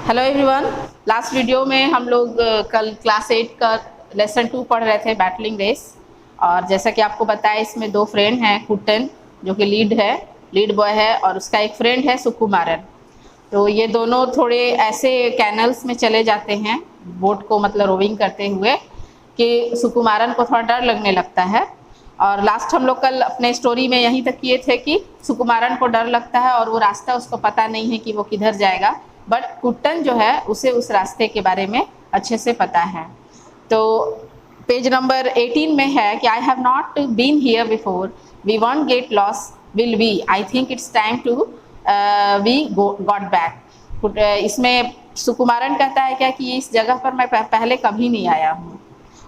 Hello everyone. Last video में हम लोग कल क्लास 8 का लेसन 2 पढ़ रहे थे, बैटलिंग रेस। और जैसा कि आपको बताया, इसमें दो फ्रेंड हैं, कुट्टन जो कि लीड बॉय है, और उसका एक फ्रेंड है सुकुमारन। तो ये दोनों थोड़े ऐसे कैनल्स में चले जाते हैं बोट को मतलब रोविंग करते हुए कि सुकुमारन को थोड़ा डर लगने लगता है। और लास्ट हम लोग कल अपने स्टोरी में यहीं तक किए थे कि सुकुमारन को डर लगता है और वो रास्ता उसको पता नहीं है कि वो किधर जाएगा, बट कुट्टन जो है उसे उस रास्ते के बारे में अच्छे से पता है। तो पेज नंबर 18 में है कि I have not been here before, we won't get lost, will we, I think it's time to we got back. इसमें सुकुमारन कहता है क्या कि इस जगह पर मैं पहले कभी नहीं आया हूँ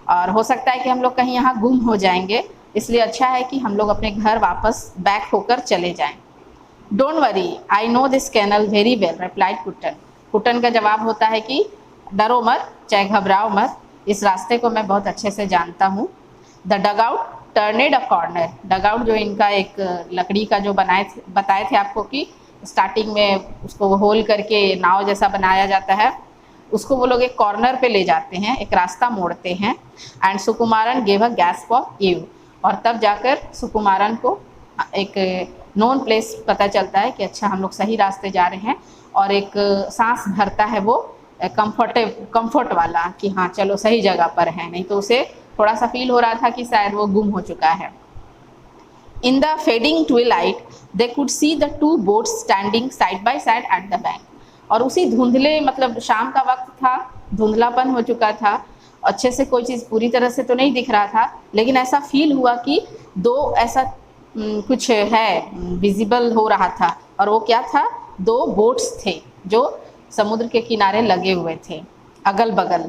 और हो सकता है कि हम लोग कहीं यहाँ गुम हो जाएंगे, इसलिए अच्छा है कि हम लोग अपने घर वापस बैक होकर चले जाएं। Don't worry, I know this canal very well, replied Kuttan. Kuttan का जवाब होता है कि डरो मत, चाहे घबराओ मत, इस रास्ते को मैं बहुत अच्छे से जानता हूँ। The dugout turned a corner, dugout जो इनका एक लकड़ी का जो बताए थे आपको कि स्टार्टिंग में उसको होल करके नाव जैसा बनाया जाता है, उसको वो लोग एक कॉर्नर पे ले जाते हैं, एक रास्ता मोड़ते हैं। And Sukumaran gave a gasp of eve, और तब जाकर सुकुमारन को एक नोन प्लेस पता चलता है कि अच्छा हम लोग सही रास्ते जा रहे हैं, और एक सांस भरता है वो कंफर्ट वाला कि हाँ चलो सही जगह पर है, नहीं तो उसे थोड़ा सा फील हो रहा था कि शायद वो गुम हो चुका है। In the fading Twilight they could see the two boats standing side by side at the bank. और उसी धुंधले मतलब शाम का वक्त था, धुंधलापन हो चुका था, अच्छे से कोई चीज़ पूरी तरह से तो नहीं दिख रहा था, लेकिन ऐसा फील हुआ कि दो ऐसा कुछ है विजिबल हो रहा था। और वो क्या था? दो बोट्स थे जो समुद्र के किनारे लगे हुए थे अगल बगल।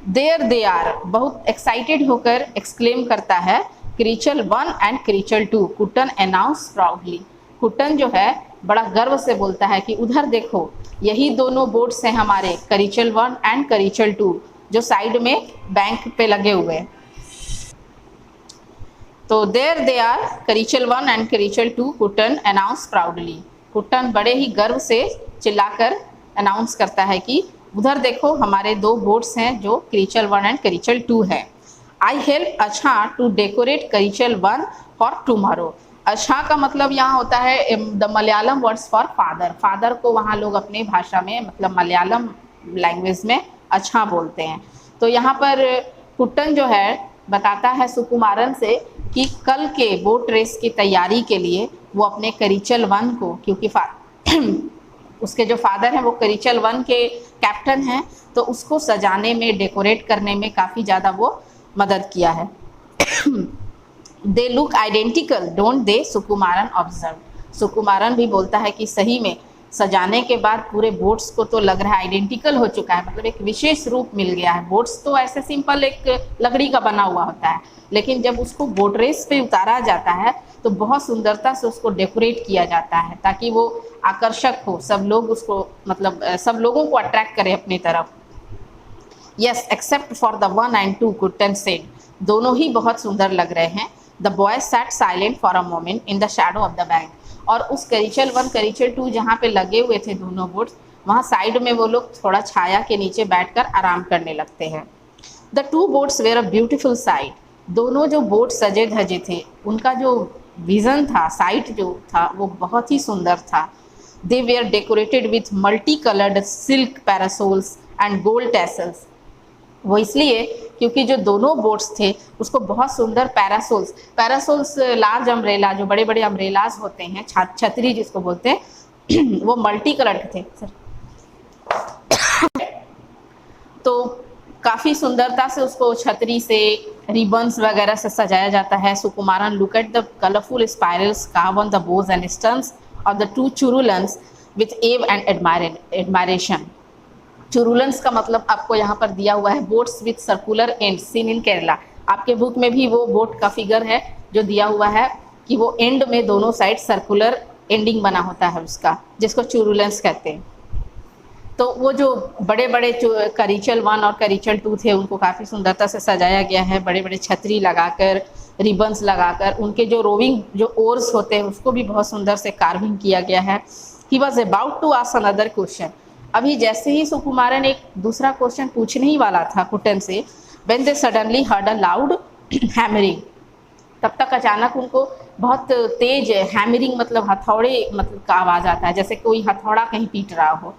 देयर दे आर, बहुत एक्साइटेड होकर एक्सक्लेम करता है Karichal 1 and Karichal 2, Kuttan announce proudly. Kuttan जो है बड़ा गर्व से बोलता है कि उधर देखो, यही दोनों बोट्स हैं हमारे, करीचल 1 एंड करीचल 2, जो साइड में बैंक पे लगे हुए। तो there they are, Karichal 1 and Karichal 2, Kuttan announce proudly. Kuttan बड़े ही गर्व से चिल्लाकर अनाउंस करता है कि उधर देखो, हमारे दो बोट्स हैं जो करीचल 1 एंड करीचल 2 है। आई हेल्प अच्छा टू डेकोरेट करीचल 1 फॉर टुमारो। अच्छा का मतलब यहाँ होता है the Malayalam words for father. Father को वहाँ लोग अपनी भाषा में मतलब मलयालम लैंग्वेज में अच्छा बोलते हैं। तो यहाँ पर कुट्टन जो है बताता है सुकुमारन से कि कल के बोट रेस की तैयारी के लिए वो अपने करीचल 1 को, क्योंकि उसके जो फादर हैं वो करीचल 1 के कैप्टन हैं, तो उसको सजाने में, डेकोरेट करने में काफ़ी ज़्यादा वो मदद किया है। They look identical don't they, Sukumaran observe. Sukumaran भी बोलता है कि सही में सजाने के बाद पूरे बोट्स को तो लग रहा है आइडेंटिकल हो चुका है, मतलब एक विशेष रूप मिल गया है। बोट्स तो ऐसे सिंपल एक लकड़ी का बना हुआ होता है, लेकिन जब उसको बोट रेस पे उतारा जाता है तो बहुत सुंदरता से उसको डेकोरेट किया जाता है ताकि वो आकर्षक हो, सब लोग उसको मतलब सब लोगों को अट्रैक्ट करे अपनी तरफ। Yes except for the 1 and 2, Kuttan said. दोनों ही बहुत सुंदर लग रहे हैं। The boy sat silent for a moment in the shadow of the bank. और उस करीचल 1 करीचल 2 जहाँ पे लगे हुए थे दोनों बोट्स, वहाँ साइड में वो लोग थोड़ा छाया के नीचे बैठकर आराम करने लगते हैं। The two boats were a beautiful sight. दोनों जो बोट सजे धजे थे, उनका जो विजन था, साइट जो था, वो बहुत ही सुंदर था। They were decorated with multi coloured silk parasols and gold tassels. वो इसलिए क्योंकि जो दोनों बोट्स थे उसको बहुत सुंदर पैरासोल्स लार्ज अम्ब्रेला, जो बड़े बड़े अम्ब्रेलाज होते हैं, छतरी जिसको बोलते हैं, वो मल्टी कलर थे सर। तो काफ़ी सुंदरता से उसको छतरी से, रिबन्स वगैरह से सजाया जाता है। Sukumaran look at the colourful spirals carve on the bows and sterns of the two churulans with awe and admiration. Churulans का मतलब आपको यहाँ पर दिया हुआ है boats with circular end seen in Kerala. आपके बुक में भी वो बोट का फिगर है जो दिया हुआ है कि वो एंड में दोनों साइड सर्कुलर एंडिंग बना होता है उसका, जिसको चुरुलन्स कहते हैं। तो वो जो बड़े बड़े करीचल 1 और करीचल 2 थे, उनको काफ़ी सुंदरता से सजाया गया है, बड़े बड़े छतरी लगाकर, रिबन्स लगाकर। उनके जो रोविंग जो ओर्स होते हैं उसको भी बहुत सुंदर से कार्विंग किया गया है। He was about to ask another question. अभी जैसे ही सुकुमारन एक दूसरा क्वेश्चन पूछने ही वाला था कुटन से, when they suddenly heard a loud hammering, तब तक अचानक उनको बहुत तेज हैमरिंग मतलब हथौड़े मतलब का आवाज़ आता है, जैसे कोई हथौड़ा कहीं पीट रहा हो।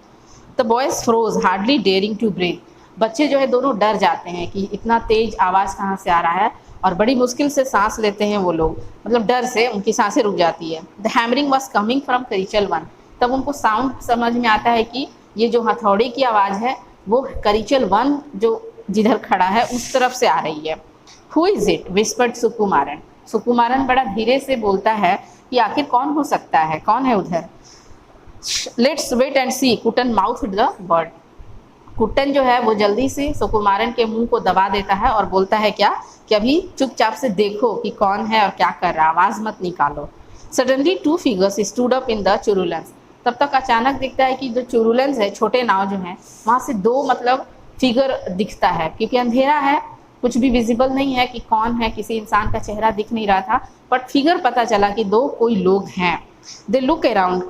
The boys froze hardly daring to breathe, बच्चे जो है दोनों डर जाते हैं कि इतना तेज आवाज़ कहाँ से आ रहा है, और बड़ी मुश्किल से सांस लेते हैं वो लोग, मतलब डर से उनकी सांसें रुक जाती है। The hammering was coming from Karichal 1, तब उनको साउंड समझ में आता है कि ये जो हथौड़े की आवाज़ है वो करीचल 1 जो जिधर खड़ा है उस तरफ से आ रही है। Who is it whispered Sukumaran, Sukumaran बड़ा धीरे से बोलता है कि आखिर कौन हो सकता है, कौन है उधर। Let's wait and see, Kuttan mouth the word, Kuttan जो है वो जल्दी से सुकुमारन के मुंह को दबा देता है और बोलता है क्या कि अभी चुपचाप से देखो कि कौन है और क्या कर रहा है, आवाज़ मत निकालो। Suddenly 2 figures stood up in the churulans, तब तक अचानक दिखता है कि जो चुरुलेंस है, छोटे नाव जो हैं, वहाँ से 2 मतलब फिगर दिखता है, क्योंकि अंधेरा है, कुछ भी विजिबल नहीं है कि कौन है, किसी इंसान का चेहरा दिख नहीं रहा था, बट फिगर पता चला कि 2 कोई लोग हैं। They look around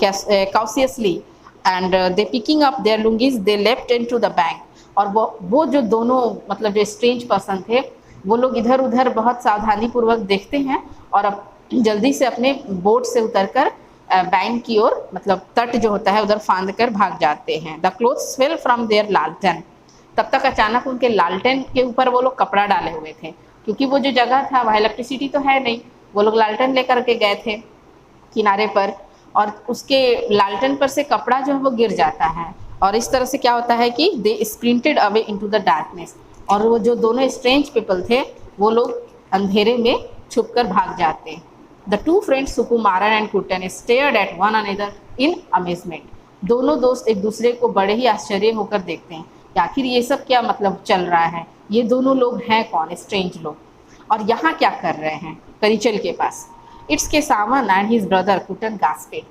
cautiously and they picking up their lungis they left into the bank, और वो जो दोनों मतलब जो स्ट्रेंज पर्सन थे वो लोग इधर उधर बहुत सावधानी पूर्वक देखते हैं और अब जल्दी से अपने बोट से उतरकर बैंक की ओर मतलब तट जो होता है उधर फांद कर भाग जाते हैं। The clothes fell from their लालटेन, तब तक अचानक उनके लालटेन के ऊपर वो लोग कपड़ा डाले हुए थे, क्योंकि वो जो जगह था वहाँ इलेक्ट्रिसिटी तो है नहीं, वो लोग लालटेन लेकर के गए थे किनारे पर, और उसके लालटेन पर से कपड़ा जो है वो गिर जाता है, और इस तरह से क्या होता है कि दे sprinted away into the darkness, और वो जो दोनों स्ट्रेंज पीपल थे वो लोग अंधेरे में छुपकर भाग जाते हैं। The 2 friends Sukumaran and Kutton stared at one another in amazement, दोनों दोस्त एक दूसरे को बड़े ही आश्चर्य होकर देखते हैं कि आखिर ये सब क्या मतलब चल रहा है, ये दोनों लोग हैं कौन, स्ट्रेंज लोग, और यहाँ क्या कर रहे हैं करीचल के पास। It's Kesavan and his brother Kuttan gasped,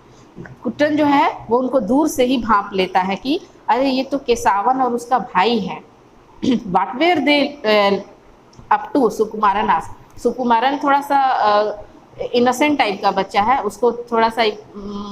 Kuttan जो है वो उनको दूर से ही भांप लेता है कि अरे ये तो केसावन और उसका भाई है। What were they up to, Sukumaran asked, Sukumaran थोड़ा सा इनोसेंट टाइप का बच्चा है, उसको थोड़ा सा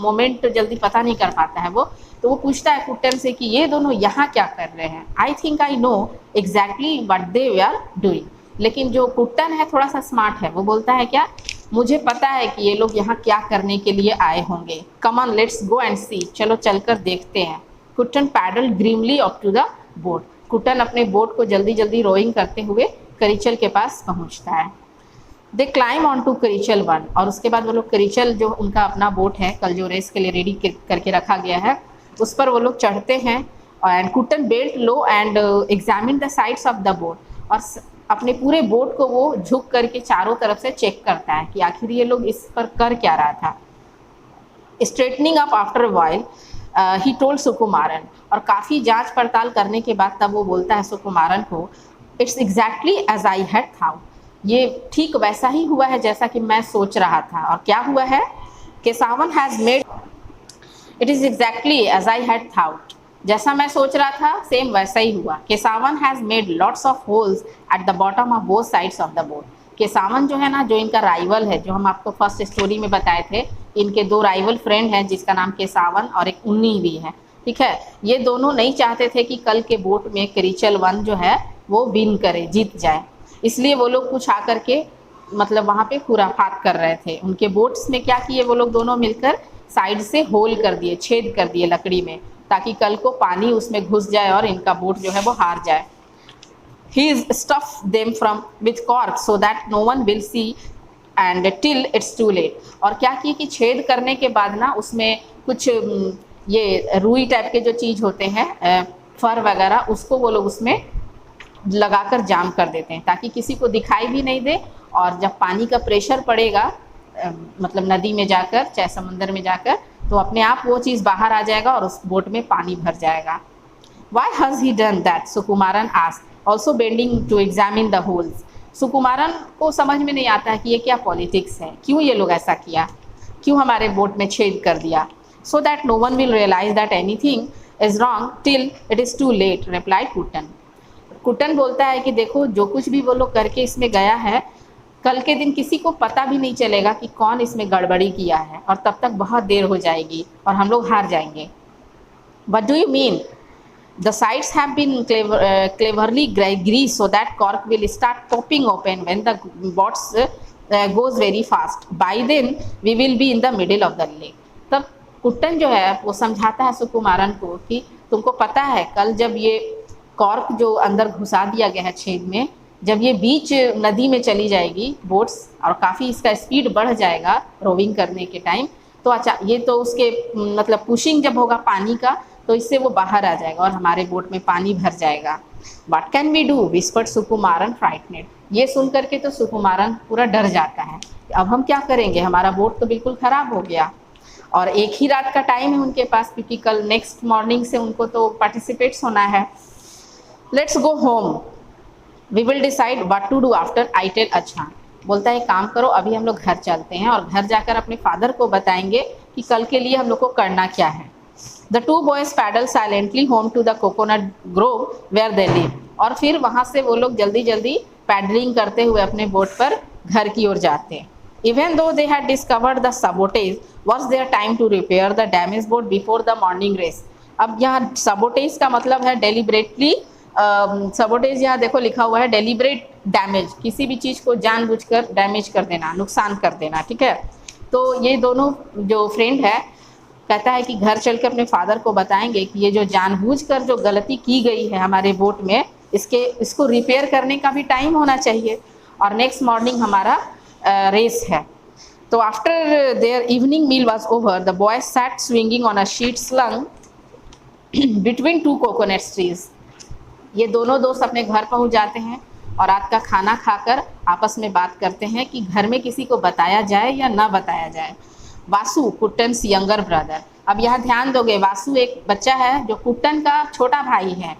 मोमेंट जल्दी पता नहीं कर पाता है वो, तो वो पूछता है कुटन से कि ये दोनों यहाँ क्या कर रहे हैं। I think I know exactly what they are doing, लेकिन जो कुटन है थोड़ा सा स्मार्ट है, वो बोलता है क्या, मुझे पता है कि ये लोग यहाँ क्या करने के लिए आए होंगे। Come on let's go and see, चलो चलकर देखते हैं। Kuttan paddle grimly up to the boat, कुटन अपने बोट को जल्दी जल्दी रोइंग करते हुए करीचल के पास पहुँचता है। दे क्लाइम ऑन टू करीचल 1, और उसके बाद वो लोग करीचल जो उनका अपना बोट है कल जो रेस के लिए रेडी करके रखा गया है उस पर वो लोग चढ़ते हैं। And Kutton belt low and examine the sides of the boat, और अपने पूरे बोट को वो झुक करके चारों तरफ से चेक करता है कि आखिर ये लोग इस पर कर क्या रहा था। Straightening up after a while he told Sukumaran, और काफ़ी जांच पड़ताल करने के बाद तब वो बोलता है सुकुमारन को, it's exactly as I had thought, ये ठीक वैसा ही हुआ है जैसा कि मैं सोच रहा था। और क्या हुआ है, Kesavan has made, it is exactly as I had thought, जैसा मैं सोच रहा था सेम वैसा ही हुआ। Kesavan has made lots of holes at the bottom of both sides of the boat, Kesavan जो है ना, जो इनका राइवल है, जो हम आपको फर्स्ट स्टोरी में बताए थे, इनके 2 राइवल फ्रेंड हैं जिसका नाम केसावन और एक उन्नी भी है, ठीक है। ये दोनों नहीं चाहते थे कि कल के बोट में करीचल 1 जो है वो विन करे, जीत जाए, इसलिए वो लोग कुछ आकर के मतलब वहाँ पे खुराफात कर रहे थे। उनके बोट्स में क्या किए, वो लोग दोनों मिलकर साइड से होल कर दिए, छेद कर दिए लकड़ी में, ताकि कल को पानी उसमें घुस जाए और इनका बोट जो है वो हार जाए। He stuffed them from with cork so that no one will see and till it's too late, और क्या किए कि छेद करने के बाद ना उसमें कुछ ये रुई टाइप के जो चीज़ होते हैं फर वगैरह, उसको वो लोग उसमें लगाकर जाम कर देते हैं ताकि किसी को दिखाई भी नहीं दे, और जब पानी का प्रेशर पड़ेगा मतलब नदी में जाकर चाहे समुद्र में जाकर, तो अपने आप वो चीज़ बाहर आ जाएगा और उस बोट में पानी भर जाएगा। Why has he done that? Sukumaran asked, also bending to examine the holes. Sukumaran को समझ में नहीं आता है कि ये क्या पॉलिटिक्स है, क्यों ये लोग ऐसा किया, क्यों हमारे बोट में छेद कर दिया। So that no one will realize that anything is wrong till it is too late, replied Kutton. Kutton बोलता है कि देखो जो कुछ भी वो लोग करके इसमें गया है, कल के दिन किसी को पता भी नहीं चलेगा कि कौन इसमें गड़बड़ी किया है, और तब तक बहुत देर हो जाएगी और हम लोग हार जाएंगे। What do you mean? The sides have been cleverly greased so that cork will start popping open when the boats goes very fast. By then we will be in the middle of the lake. तब कुट्टन जो है वो समझाता है सुकुमारन को कि तुमको पता है कल जब ये कॉर्क जो अंदर घुसा दिया गया है छेद में, जब ये बीच नदी में चली जाएगी बोट्स और काफ़ी इसका स्पीड बढ़ जाएगा रोविंग करने के टाइम, तो अच्छा ये तो उसके मतलब पुशिंग जब होगा पानी का तो इससे वो बाहर आ जाएगा और हमारे बोट में पानी भर जाएगा. What can we do? Whispered Sukumaran फ्राइटनेड. ये सुन करके तो सुकुमारन पूरा डर जाता है. अब हम क्या करेंगे, हमारा बोट तो बिल्कुल ख़राब हो गया और एक ही रात का टाइम है उनके पास क्योंकि कल नेक्स्ट मॉर्निंग से उनको तो पार्टिसिपेट्स होना है. Let's go home, we will decide what to do after I tell. अच्छा बोलता है काम करो अभी हम लोग घर चलते हैं और घर जाकर अपने फादर को बताएंगे कि कल के लिए हम लोग को करना क्या है. The two boys paddle silently home to the coconut grove where they live. और फिर वहाँ से वो लोग जल्दी जल्दी पैडलिंग करते हुए अपने बोट पर घर की ओर जाते हैं. Even though they had discovered the sabotage, was there time to repair the damaged boat before the morning race? अब यहाँ sabotage का मतलब है deliberately. sabotage यहाँ देखो लिखा हुआ है deliberate damage, किसी भी चीज़ को जानबूझकर डैमेज कर देना, नुकसान कर देना. ठीक है, तो ये दोनों जो फ्रेंड है कहता है कि घर चल के अपने फादर को बताएंगे कि ये जो जानबूझकर जो गलती की गई है हमारे बोट में, इसको रिपेयर करने का भी टाइम होना चाहिए और नेक्स्ट मॉर्निंग हमारा रेस है. तो after their evening meal was over the boys sat swinging on a sheet slung between two coconut trees. ये दोनों दोस्त अपने घर पहुंच जाते हैं और रात का खाना खाकर आपस में बात करते हैं कि घर में किसी को बताया जाए या ना बताया जाए. Vasu, Kuttan's younger brother. अब यहाँ ध्यान दोगे, वासु एक बच्चा है जो कुट्टन का छोटा भाई है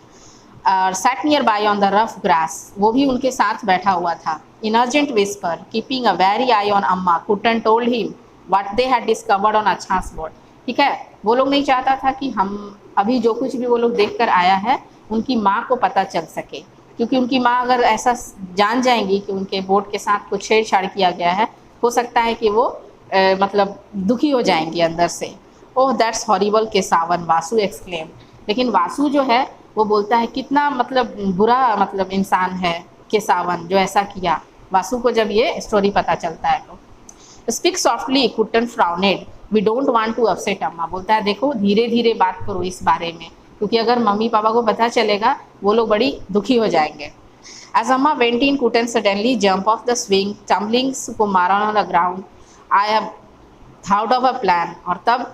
और sat nearby on the rough grass, वो भी उनके साथ बैठा हुआ था. In urgent whisper keeping a wary eye on Amma, Kuttan told him what they had discovered on Achha's boat. ठीक है, वो लोग नहीं चाहता था कि हम अभी जो कुछ भी वो लोग देख कर आया है उनकी माँ को पता चल सके, क्योंकि उनकी माँ अगर ऐसा जान जाएंगी कि उनके बोट के साथ कुछ छेड़छाड़ किया गया है, हो सकता है कि वो मतलब दुखी हो जाएंगी अंदर से. Oh that's horrible Kesavan, Vasu exclaim. लेकिन वासु जो है वो बोलता है कितना मतलब बुरा मतलब इंसान है केसावन जो ऐसा किया. वासु को जब ये स्टोरी पता चलता है तो speak softly, Kuttan frowned, we don't want to upset Amma. बोलता है देखो धीरे धीरे बात करो इस बारे में, क्योंकि अगर मम्मी पापा को पता चलेगा वो लोग बड़ी दुखी हो जाएंगे. As Amma went in, Kutan suddenly jumped off the swing, tumbling Sukumaran on the ground. I have thought of a plan. और तब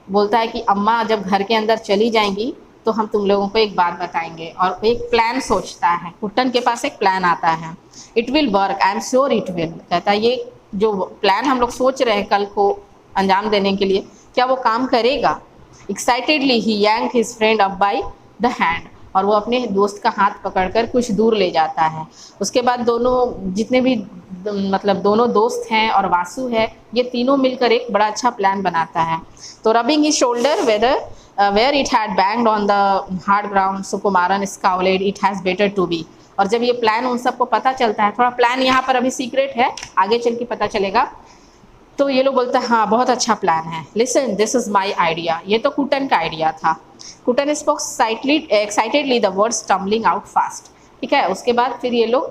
बोलता है कि अम्मा जब घर के अंदर चली जाएंगी तो हम तुम लोगों को एक बात बताएंगे, और एक प्लान सोचता है. कुट्टन के पास एक प्लान आता है. It will work, I am sure it will. कहता है ये जो प्लान हम लोग सोच रहे हैं कल को अंजाम देने के लिए, क्या वो काम करेगा. Excitedly he yanked his friend up by the hand. और वो अपने दोस्त का हाथ पकड़कर कुछ दूर ले जाता है. उसके बाद दोनों जितने भी मतलब दोनों दोस्त हैं और वासु है, ये तीनों मिलकर एक बड़ा अच्छा प्लान बनाता है. तो rubbing his shoulder where it had banged on the hard ground, Sukumaran scowled, it has better to be. और जब ये प्लान उन सबको पता चलता है, थोड़ा प्लान यहाँ पर अभी सीक्रेट है, आगे चल के पता चलेगा, तो ये लोग बोलते हैं हाँ बहुत अच्छा प्लान है. Listen this is my idea. ये तो कुट्टन का आइडिया था. Kuttan spoke excitedly, the words tumbling out fast. ठीक है, उसके बाद फिर ये लोग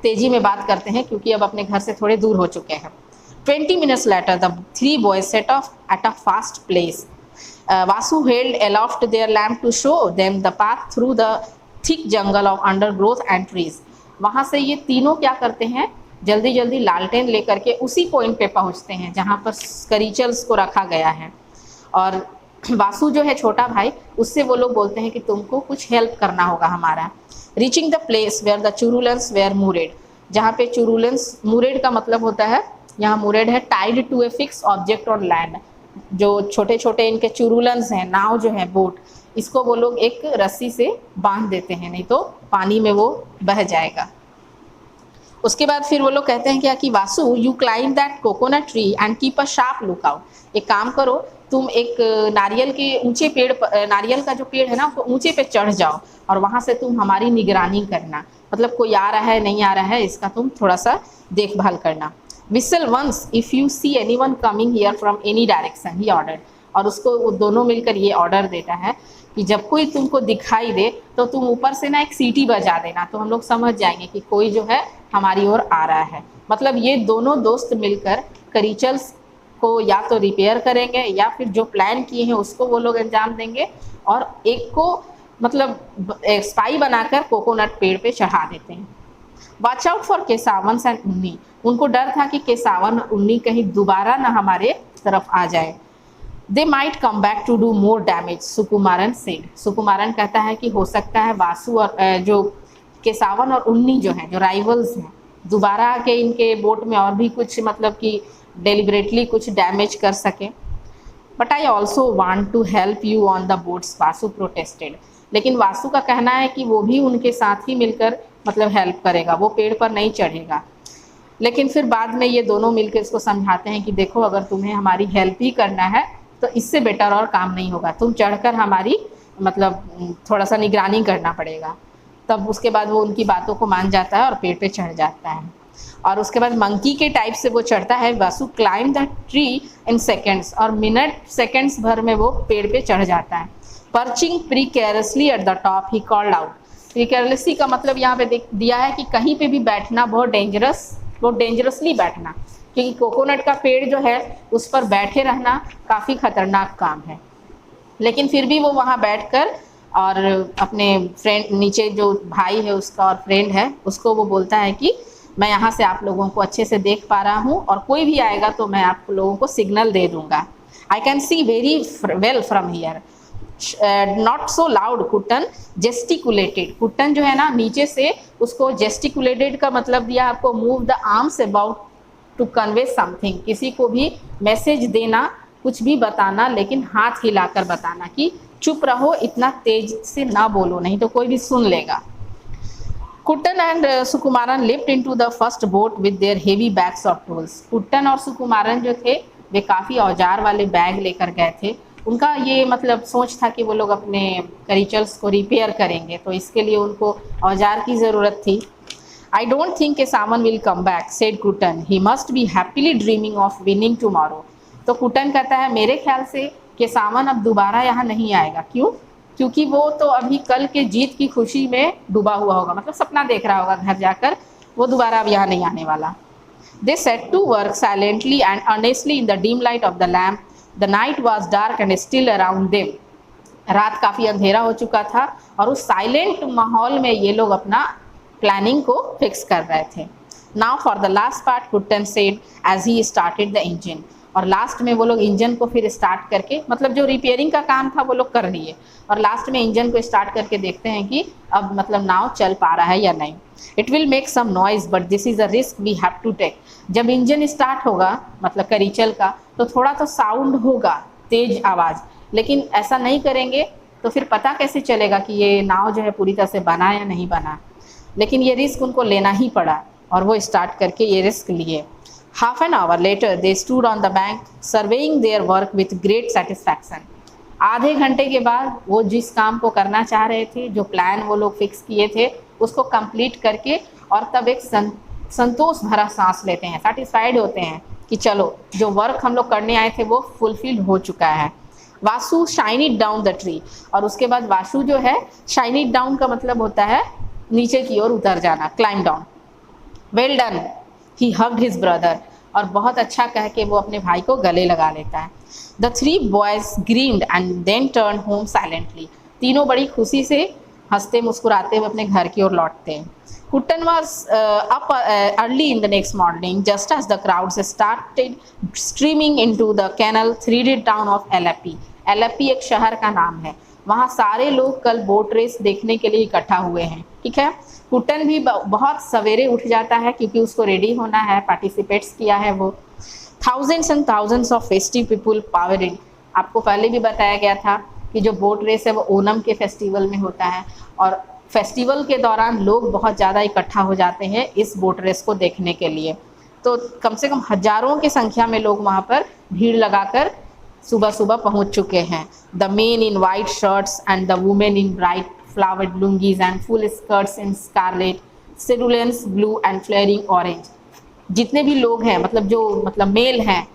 तेजी में बात करते हैं क्योंकि अब अपने घर से थोड़े दूर हो चुके हैं. 20 minutes later the three boys set off at a fast pace. Vasu held aloft their lamp to show them the path through the thick jungle of undergrowth and trees. वहाँ से ये तीनों क्या करते हैं, जल्दी जल्दी लालटेन लेकर के उसी पॉइंट पे पहुँचते हैं जहाँ पर करीचल्स को रखा गया है. और वासु जो है छोटा भाई, उससे वो लोग बोलते हैं कि तुमको कुछ हेल्प करना होगा हमारा. Reaching the place where the Churulens were moored. जहाँ पे चुरुलेंस, मूरेड का मतलब होता है, यहाँ मूरेड है tied to a fix object on land. जो छोटे छोटे इनके चुरुलेंस हैं, नाव जो है बोट, इसको वो लोग एक रस्सी से बांध देते हैं, नहीं तो पानी में वो बह जाएगा. उसके बाद फिर वो लोग कहते हैं क्या कि Vasu you climb that coconut tree and keep a sharp look out. एक काम करो, तुम एक नारियल के ऊंचे पेड़, नारियल का जो पेड़ है ना, उसको ऊंचे पे चढ़ जाओ और वहाँ से तुम हमारी निगरानी करना. मतलब कोई आ रहा है नहीं आ रहा है इसका तुम थोड़ा सा देखभाल करना. Whistle once if you see anyone coming here from any direction, he ordered. और उसको वो दोनों मिलकर ये ऑर्डर देता है कि जब कोई तुमको दिखाई दे तो तुम ऊपर से ना एक सीटी बजा देना, तो हम लोग समझ जाएंगे कि कोई जो है हमारी ओर आ रहा है। मतलब ये दोनों दोस्त मिलकर करीचल्स को या तो रिपेयर करेंगे या फिर जो प्लान किए हैं उसको वो लोग अंजाम देंगे, और एक को मतलब स्पाई बनाकर कोकोनट पेड़ पे चढ़ा देते हैं। वॉच आउट फॉर केसावन एंड उन्नी, उनको डर था कि केसावन और उन्नी कहीं दोबारा ना हमारे तरफ आ जाए। They might come back to do more damage, Sukumaran said. Sukumaran कहता है कि हो सकता है वासु और जो केसावन और उन्नी जो हैं, जो राइवल्स हैं, दोबारा आके इनके बोट में और भी कुछ मतलब कि डेलिबरेटली कुछ डैमेज कर सकें। But I also want to help you on the boats, Vasu protested. लेकिन वासु का कहना है कि वो भी उनके साथ ही मिलकर मतलब हेल्प करेगा, वो पेड़ पर नहीं चढ़ेगा। लेकिन फिर बाद में ये दोनों मिलकर इसको समझाते हैं कि देखो अगर तुम्हें हमारी हेल्प ही करना है तो इससे बेटर और काम नहीं होगा, तुम चढ़कर हमारी मतलब थोड़ा सा निगरानी करना पड़ेगा। तब उसके बाद वो उनकी बातों को मान जाता है और पेड़ पे चढ़ जाता है। और उसके बाद मंकी के टाइप से वो चढ़ता है। Vasu climb the tree in seconds, और मिनट सेकेंड्स भर में वो पेड़ पे चढ़ जाता है। Perching precariously at the top he called out. Precariously का मतलब यहाँ पे दिया है कि कहीं पे भी बैठना बहुत डेंजरसली बैठना, क्योंकि कोकोनट का पेड़ जो है उस पर बैठे रहना काफ़ी खतरनाक काम है। लेकिन फिर भी वो वहाँ बैठकर और अपने फ्रेंड, नीचे जो भाई है उसका और फ्रेंड है उसको वो बोलता है कि मैं यहाँ से आप लोगों को अच्छे से देख पा रहा हूँ और कोई भी आएगा तो मैं आप लोगों को सिग्नल दे दूँगा। I can see very well from here, not so loud, Kuttan gesticulated. Kuttan जो है ना नीचे से उसको जेस्टिकुलेटेड का मतलब दिया आपको move the arms about to convey something, किसी को भी मैसेज देना, कुछ भी बताना, लेकिन हाथ हिलाकर बताना कि चुप रहो, इतना तेज से ना बोलो नहीं तो कोई भी सुन लेगा। Kuttan and Sukumaran lift into the first boat with their heavy bags of tools. Kuttan और सुकुमारन जो थे वे काफ़ी औजार वाले बैग लेकर गए थे। उनका ये मतलब सोच था कि वो लोग अपने करीचल्स को रिपेयर करेंगे, तो इसके लिए उनको औजार की ज़रूरत थी। I don't think Kesavan will come back, said Kuttan, he must be happily dreaming of winning tomorrow. तो कुट्टन कहता है मेरे ख्याल से केसावन अब दोबारा यहाँ नहीं आएगा। क्यों? क्योंकि वो तो अभी कल के जीत की खुशी में डूबा हुआ होगा, मतलब सपना देख रहा होगा घर जाकर, वो दोबारा अब यहाँ नहीं आने वाला। They set to work silently and earnestly in the dim light of the lamp. The night was dark and still around them. रात काफ़ी अंधेरा हो चुका था और उस साइलेंट माहौल में ये लोग अपना प्लानिंग को फिक्स कर रहे थे। Now for the last part, Kutten said as he started the engine. और लास्ट में वो लोग इंजन को फिर स्टार्ट करके, मतलब जो रिपेयरिंग का काम था वो लोग कर लिए, और लास्ट में इंजन को स्टार्ट करके देखते हैं कि अब मतलब नाव चल पा रहा है या नहीं। It will make some noise but this is a risk we have to take. जब इंजन स्टार्ट होगा मतलब करीचल का, तो थोड़ा तो साउंड होगा, तेज आवाज़, लेकिन ऐसा नहीं करेंगे तो फिर पता कैसे चलेगा कि ये नाव जो है पूरी तरह से बना या नहीं बना। लेकिन ये रिस्क उनको लेना ही पड़ा और वो स्टार्ट करके ये रिस्क लिए। Half an hour later, they stood on the bank, surveying their work with great satisfaction. आधे घंटे के बाद वो जिस काम को करना चाह रहे थे, जो प्लान वो लोग फिक्स किए थे, उसको कंप्लीट करके और तब एक संतोष भरा सांस लेते हैं, सेटिस्फाइड होते हैं कि चलो जो वर्क हम लोग करने आए थे वो फुलफिल हो चुका है। Vasu shine it down the tree, और उसके बाद वासु जो है, शाइन इट डाउन का मतलब होता है नीचे की ओर उतर जाना, क्लाइम डाउन। वेल डन, ही हग्ड हिज ब्रदर, और बहुत अच्छा कह के वो अपने भाई को गले लगा लेता है। The three boys grinned and then turn home silently. तीनों बड़ी खुशी से हंसते मुस्कुराते हुए अपने घर की ओर लौटते हैं। Kuttan was up early in the next morning just as the crowds started streaming into the canal three town of Alleppey. Alleppey एक शहर का नाम है, वहाँ सारे लोग कल बोट रेस देखने के लिए इकट्ठा हुए हैं। ठीक है, कुट्टन भी बहुत सवेरे उठ जाता है क्योंकि उसको रेडी होना है, पार्टिसिपेट्स किया है वो। Thousands and thousands of festive people power in. आपको पहले भी बताया गया था कि जो बोट रेस है वो ओनम के फेस्टिवल में होता है, और फेस्टिवल के दौरान लोग बहुत ज़्यादा इकट्ठा हो जाते हैं इस बोट रेस को देखने के लिए। तो कम से कम हजारों की संख्या में लोग वहाँ पर भीड़ लगाकर सुबह सुबह पहुँच चुके हैं। The main in white shirts and the women in bright flowered lungies and full skirts in scarlet, ceruleans blue and flaring orange. जितने भी लोग हैं, मतलब जो मतलब मेल हैं,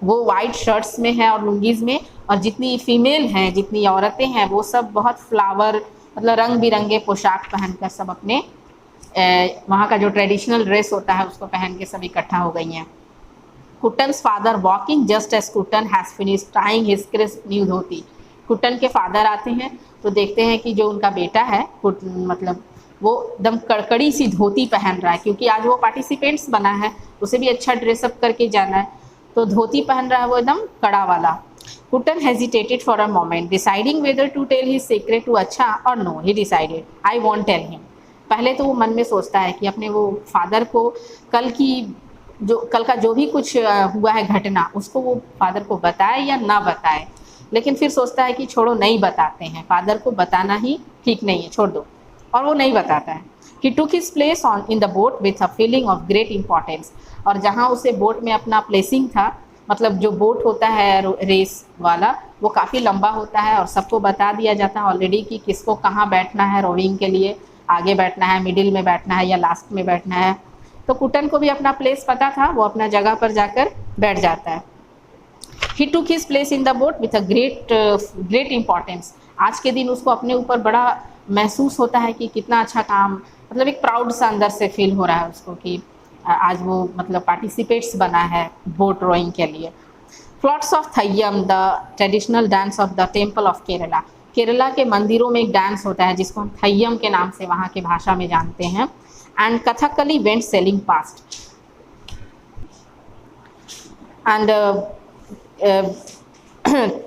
वो वाइट शर्ट्स में हैं और लुंगीज में, और जितनी फीमेल हैं, जितनी औरतें हैं, वो सब बहुत फ्लावर मतलब रंग बिरंगे पोशाक पहनकर सब अपने वहाँ का जो ट्रेडिशनल ड्रेस होता है उसको पहन के सब इकट्ठा हो गई हैं। Kuttan's father walking just as Kuttan has finished tying his crisp new dhoti. Kuttan के फादर आते हैं तो देखते हैं कि जो उनका बेटा है मतलब वो एकदम कड़कड़ी सी धोती पहन रहा है, क्योंकि आज वो पार्टिसिपेंट्स बना है, उसे भी अच्छा ड्रेसअप करके जाना है, तो धोती पहन रहा है वो एकदम कड़ा वाला। Kuttan hesitated for a moment deciding whether to tell his secret to अच्छा और no. He decided I want tell him. पहले तो वो मन में सोचता है कि अपने वो फादर को कल का जो भी कुछ हुआ है घटना, उसको वो फादर को बताए या ना बताए, लेकिन फिर सोचता है कि छोड़ो नहीं बताते हैं, फादर को बताना ही ठीक नहीं है, छोड़ दो, और वो नहीं बताता है। He took his place in the boat with a feeling of great importance। और जहाँ उसे बोट में अपना प्लेसिंग था, मतलब जो बोट होता है रेस वाला वो काफ़ी लंबा होता है और सबको बता दिया जाता है ऑलरेडी कि किसको कहाँ बैठना है रोविंग के लिए, आगे बैठना है, मिडिल में बैठना है या लास्ट में बैठना है। तो कुट्टन को भी अपना प्लेस पता था, वो अपना जगह पर जाकर बैठ जाता है। He took his place in the boat with a great importance। आज के दिन उसको अपने ऊपर बड़ा महसूस होता है कि कितना अच्छा काम, मतलब एक प्राउड सा अंदर से फील हो रहा है उसको कि आज वो मतलब पार्टिसिपेट्स बना है बोट रोइंग के लिए। Floats of Theyyam the traditional dance of the temple of Kerala. Kerala के मंदिरों में एक डांस होता है जिसको हम थय्यम के नाम से वहाँ की भाषा में जानते हैं। And Kathakali went selling past and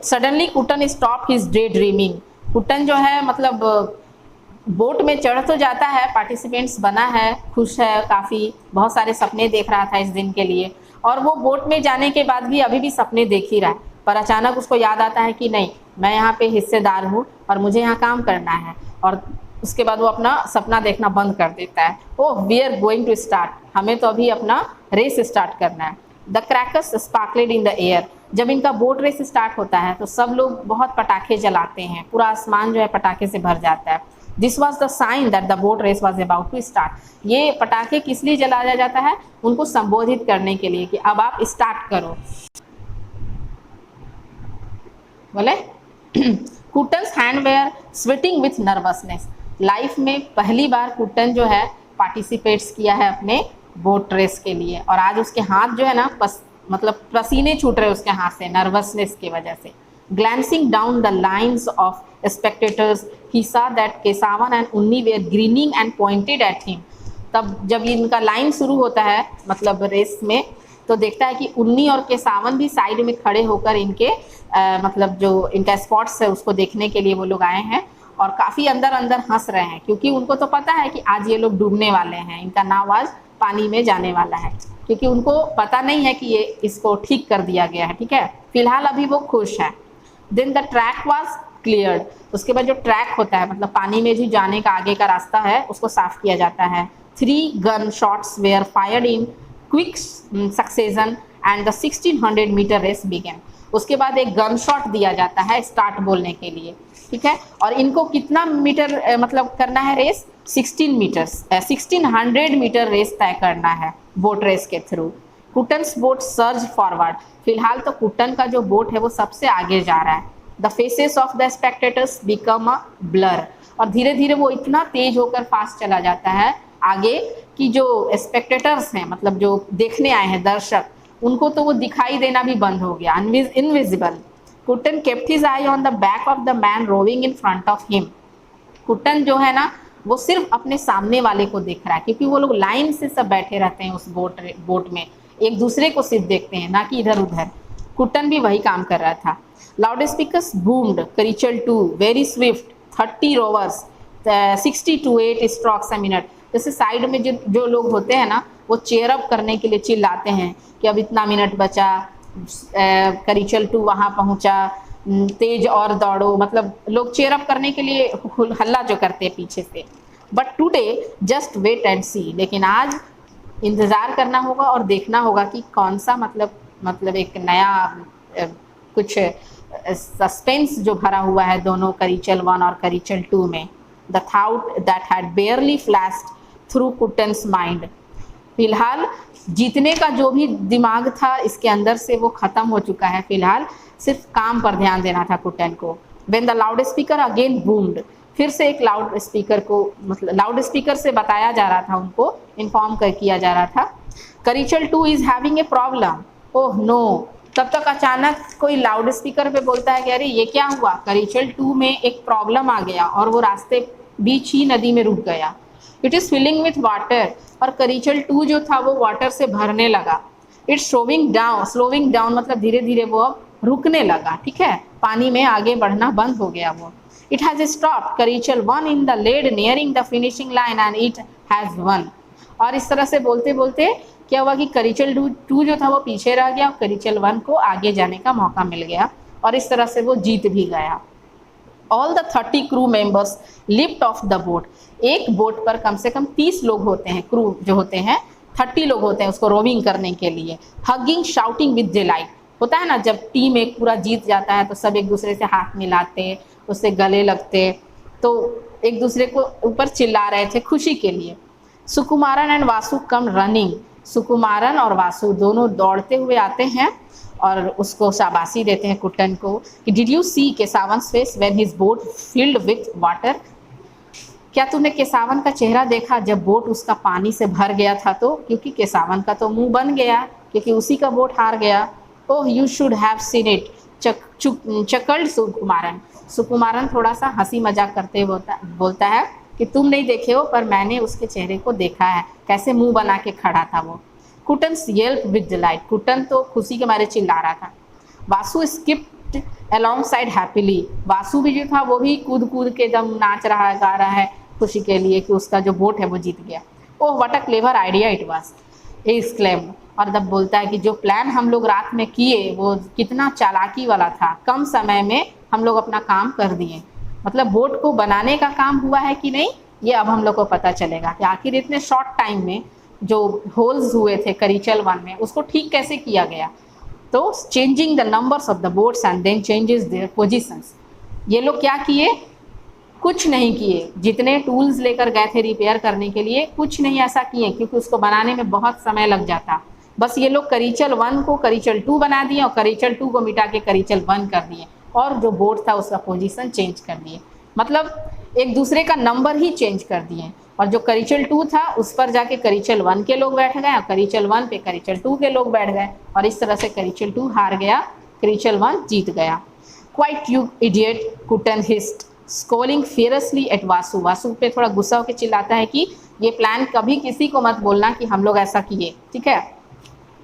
suddenly Kuttan stop his day dreaming. Kuttan जो है मतलब बोट में चढ़ तो जाता है, पार्टिसिपेंट्स बना है, खुश है, काफ़ी बहुत सारे सपने देख रहा था इस दिन के लिए, और वो बोट में जाने के बाद भी अभी भी सपने देख ही रहा है, पर अचानक उसको याद आता है कि नहीं, मैं यहाँ पे हिस्सेदार हूँ और मुझे यहाँ काम करना है, और उसके बाद वो अपना सपना देखना बंद कर देता है। Oh we are going to start, हमें तो अभी अपना रेस स्टार्ट करना है। The crackers sparkled in the air. जब इनका बोट रेस स्टार्ट होता है तो सब लोग बहुत पटाखे जलाते हैं, पूरा आसमान जो है पटाखे से भर जाता है। This was the sign that the boat race was about to start. ये पटाखे किस लिए जलाया जाता है? उनको संबोधित करने के लिए कि अब आप स्टार्ट करो। बोले Kuttan's hand were sweating with nervousness. Life में पहली बार कुट्टन जो है पार्टिसिपेट्स किया है अपने बोट रेस के लिए, और आज उसके हाथ जो है ना मतलब पसीने छूट रहे उसके हाथ से नर्वसनेस की वजह से। Glancing down the lines of spectators he saw that Kesavan and Unni were grinning and pointed at him। तब जब इनका लाइन शुरू होता है मतलब रेस में, तो देखता है कि उन्नी और केसावन भी साइड में खड़े होकर इनके मतलब जो इनका स्पॉट्स है उसको देखने के लिए वो लोग आए हैं, और काफ़ी अंदर अंदर हंस रहे हैं, क्योंकि उनको तो पता है कि आज ये लोग डूबने वाले हैं, इनका नाव आज पानी में जाने वाला है, क्योंकि उनको पता नहीं है कि ये इसको ठीक कर दिया गया है। ठीक है, फिलहाल अभी वो खुश है। Then the track was cleared. उसके बाद जो ट्रैक होता है मतलब पानी में जो जाने का आगे का रास्ता है उसको साफ किया जाता है। 3 gun shots were fired in quick succession and the 1600 metre race began. उसके बाद एक गन शॉट दिया जाता है स्टार्ट बोलने के लिए। ठीक है, और इनको कितना मीटर मतलब करना है रेस? 1600 मीटर रेस तय करना है बोट रेस के through. Kuttan's boat surge forward. फिलहाल तो कुट्टन का जो बोट है वो सबसे आगे जा रहा है। The faces of the spectators become a blur. और धीरे धीरे वो इतना तेज होकर फास्ट चला जाता है आगे कि जो स्पेक्टेटर्स हैं मतलब जो देखने आए हैं दर्शक, उनको तो वो दिखाई देना भी बंद हो गया, invisible. Kuttan kept his eye on the back of the man rowing in front of him. Kuttan जो है ना वो सिर्फ अपने सामने वाले को देख रहा है, क्योंकि वो लोग लाइन से सब बैठे रहते हैं उस बोट में, एक दूसरे को सिर्फ देखते हैं, ना कि इधर उधर। कुट्टन भी वही काम कर रहा था। Loudspeakers boomed Karichal 2 very swift 30 rowers 60 to 8 strokes a minute. जैसे साइड में जो लोग होते हैं ना वो चेयर अप करने के लिए चिल्लाते हैं कि अब इतना मिनट बचा, करिचल 2 वहाँ पहुँचा, तेज और दौड़ो, मतलब लोग चेयर अप करने के लिए हल्ला जो करते हैं पीछे से। But today just wait and see. लेकिन आज इंतज़ार करना होगा और देखना होगा कि कौन सा मतलब एक नया कुछ सस्पेंस जो भरा हुआ है दोनों करिचल 1 और करिचल 2 में। The thought that had barely flashed through Kuttan's mind. फिलहाल जीतने का जो भी दिमाग था इसके अंदर से वो ख़त्म हो चुका है। फिलहाल सिर्फ काम पर ध्यान देना था कुटन को। When the loud speaker again boomed, फिर से एक लाउड स्पीकर को, मतलब लाउड स्पीकर से बताया जा रहा था, उनको इन्फॉर्म किया जा रहा था, Karichal 2 is having a problem. Oh no, तब तक अचानक कोई लाउड स्पीकर पे बोलता है कि अरे ये क्या हुआ, करिचल 2 में एक प्रॉब्लम आ गया और वो रास्ते बीच ही नदी में रुक गया। It is filling with water, और करिचल 2 जो था वो वाटर से भरने लगा। इट्स स्लोइंग डाउन मतलब धीरे धीरे वो अब रुकने लगा, ठीक है, पानी में आगे बढ़ना बंद हो गया वो। It has stopped Karichal 1 in the lead nearing the finishing line and it has won. और इस तरह से बोलते बोलते क्या हुआ कि करिचल 2 जो था वो पीछे रह गया और करिचल 1 को आगे जाने का मौका मिल गया, और इस तरह से वो जीत भी गया। All the 30 crew members lift off the boat, एक बोट पर कम से कम 30 लोग होते हैं, क्रू जो होते हैं 30 लोग होते हैं उसको रोविंग करने के लिए। हगिंग शाउटिंग विद डिलाइट, होता है ना जब टीम एक पूरा जीत जाता है तो सब एक दूसरे से हाथ मिलाते, उससे गले लगते, तो एक दूसरे को ऊपर चिल्ला रहे थे खुशी के लिए। Sukumaran and Vasu come running, Sukumaran और वासु दोनों दौड़ते हुए आते हैं और उसको शाबाशी देते हैं कुटन को कि did you see Kesavan's face when his boat filled with water, क्या तूने केसावन का चेहरा देखा जब बोट उसका पानी से भर गया था, तो क्योंकि केसावन का तो मुंह बन गया क्योंकि उसी का बोट हार गया। Oh you should have seen it, चकल्ड Sukumaran, Sukumaran थोड़ा सा हंसी मजाक करते बोलता है कि तुम नहीं देखे हो पर मैंने उसके चेहरे को देखा है, कैसे मुंह बना के खड़ा था वो। Kutton Yelp with delight, Kutton तो खुशी के मारे चिल्ला रहा था। Vasu skipped along side happily, Vasu भी जो था वो भी कूद कूद के एकदम नाच रहा है, गा रहा है खुशी के लिए कि उसका जो बोट है वो जीत गया। Oh what a clever idea it was, he exclaimed, और तब बोलता है कि जो प्लान हम लोग रात में किए वो कितना चालाकी वाला था, कम समय में हम लोग अपना काम कर दिए। मतलब बोट को बनाने का काम हुआ है कि नहीं, ये अब हम लोग को पता चलेगा कि आखिर इतने शॉर्ट टाइम में जो होल्स हुए थे करिचल 1 में उसको ठीक कैसे किया गया। तो changing the numbers of the boats and then changes their positions, ये लोग क्या किए, कुछ नहीं किए, जितने टूल्स लेकर गए थे रिपेयर करने के लिए कुछ नहीं ऐसा किए क्योंकि उसको बनाने में बहुत समय लग जाता। बस ये लोग करिचल 1 को करिचल 2 बना दिए और करिचल 2 को मिटा के करिचल 1 कर दिए, और जो बोट था उसका पोजीशन चेंज कर दिए, मतलब एक दूसरे का नंबर ही चेंज कर दिए। और जो करिचल 2 था उस पर जाके करिचल 1 के लोग बैठ गए और करिचल 1 पे करिचल 2 के लोग बैठ गए, और इस तरह से करिचल 2 हार गया, करिचल 1 जीत गया। Quiet you idiot, Kuttan hissed, scowling fiercely at Vasu, Vasu पे थोड़ा गुस्सा होकर चिल्लाता है कि ये प्लान कभी किसी को मत बोलना कि हम लोग ऐसा किए, ठीक है,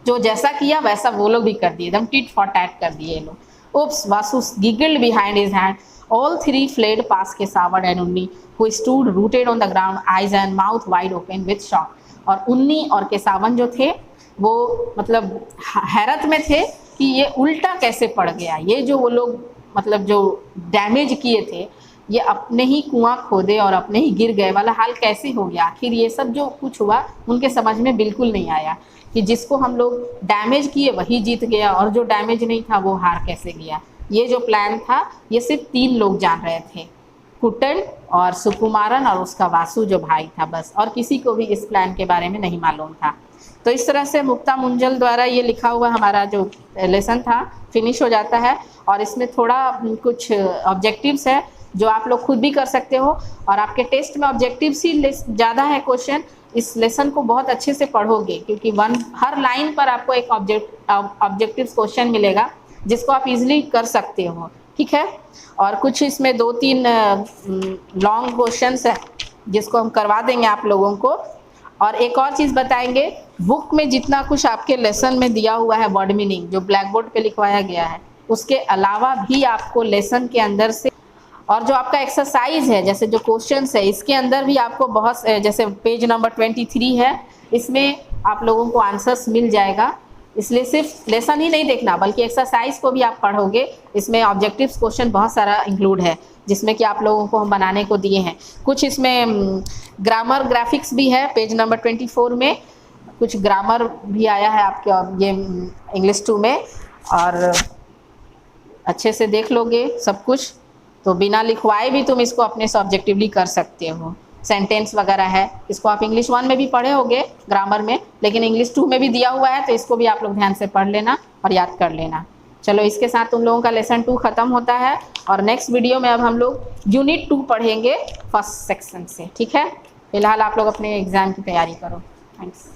जो जैसा किया वैसा वो लोग भी कर दिए, एकदम टिट फॉर टैट कर दिए लोग। Oops, Vasu giggled behind his hand. All three fled past Kesavan and Unni, who stood rooted on the ground, eyes and mouth wide open with shock. और उन्नी और केसावन जो थे वो मतलब हैरत में थे कि ये उल्टा कैसे पड़ गया, ये जो वो लोग मतलब जो डैमेज किए थे ये अपने ही कुआं खोदे और अपने ही गिर गए वाला हाल कैसे हो गया। आखिर ये सब जो कुछ हुआ उनके समझ में बिल्कुल नहीं आया कि जिसको हम लोग डैमेज किए वही जीत गया और जो डैमेज नहीं था वो हार कैसे गया। ये जो प्लान था ये सिर्फ 3 लोग जान रहे थे, कुटन और सुकुमारन और उसका वासु जो भाई था, बस, और किसी को भी इस प्लान के बारे में नहीं मालूम था। तो इस तरह से मुक्ता मुंजल द्वारा ये लिखा हुआ हमारा जो लेसन था फिनिश हो जाता है। और इसमें थोड़ा कुछ ऑब्जेक्टिव्स है जो आप लोग खुद भी कर सकते हो, और आपके टेस्ट में ऑब्जेक्टिव्स ही ज़्यादा है क्वेश्चन। इस लेसन को बहुत अच्छे से पढ़ोगे क्योंकि हर लाइन पर आपको एक ऑब्जेक्टिव क्वेश्चन मिलेगा जिसको आप इजीली कर सकते हो, ठीक है। और कुछ इसमें 2-3 लॉन्ग क्वेश्चंस है जिसको हम करवा देंगे आप लोगों को। और एक और चीज़ बताएंगे, बुक में जितना कुछ आपके लेसन में दिया हुआ है वर्ड मीनिंग जो ब्लैक बोर्ड पे लिखवाया गया है, उसके अलावा भी आपको लेसन के अंदर से और जो आपका एक्सरसाइज है जैसे जो क्वेश्चंस है इसके अंदर भी आपको बहुत, जैसे पेज नंबर 23 है, इसमें आप लोगों को आंसर्स मिल जाएगा। इसलिए सिर्फ लेसन ही नहीं देखना बल्कि एक्सरसाइज को भी आप पढ़ोगे। इसमें ऑब्जेक्टिव्स क्वेश्चन बहुत सारा इंक्लूड है जिसमें कि आप लोगों को हम बनाने को दिए हैं। कुछ इसमें ग्रामर ग्राफिक्स भी है, पेज नंबर 24 में कुछ ग्रामर भी आया है आपके ये इंग्लिश 2 में, और अच्छे से देख लोगे सब कुछ तो बिना लिखवाए भी तुम इसको अपने से ऑब्जेक्टिवली कर सकते हो। सेंटेंस वगैरह है, इसको आप इंग्लिश 1 में भी पढ़े होगे ग्रामर में, लेकिन इंग्लिश 2 में भी दिया हुआ है तो इसको भी आप लोग ध्यान से पढ़ लेना और याद कर लेना। चलो इसके साथ तुम लोगों का लेसन 2 खत्म होता है और नेक्स्ट वीडियो में अब हम लोग यूनिट 2 पढ़ेंगे फर्स्ट सेक्शन से। ठीक है, फिलहाल आप लोग अपने एग्जाम की तैयारी करो। थैंक्स।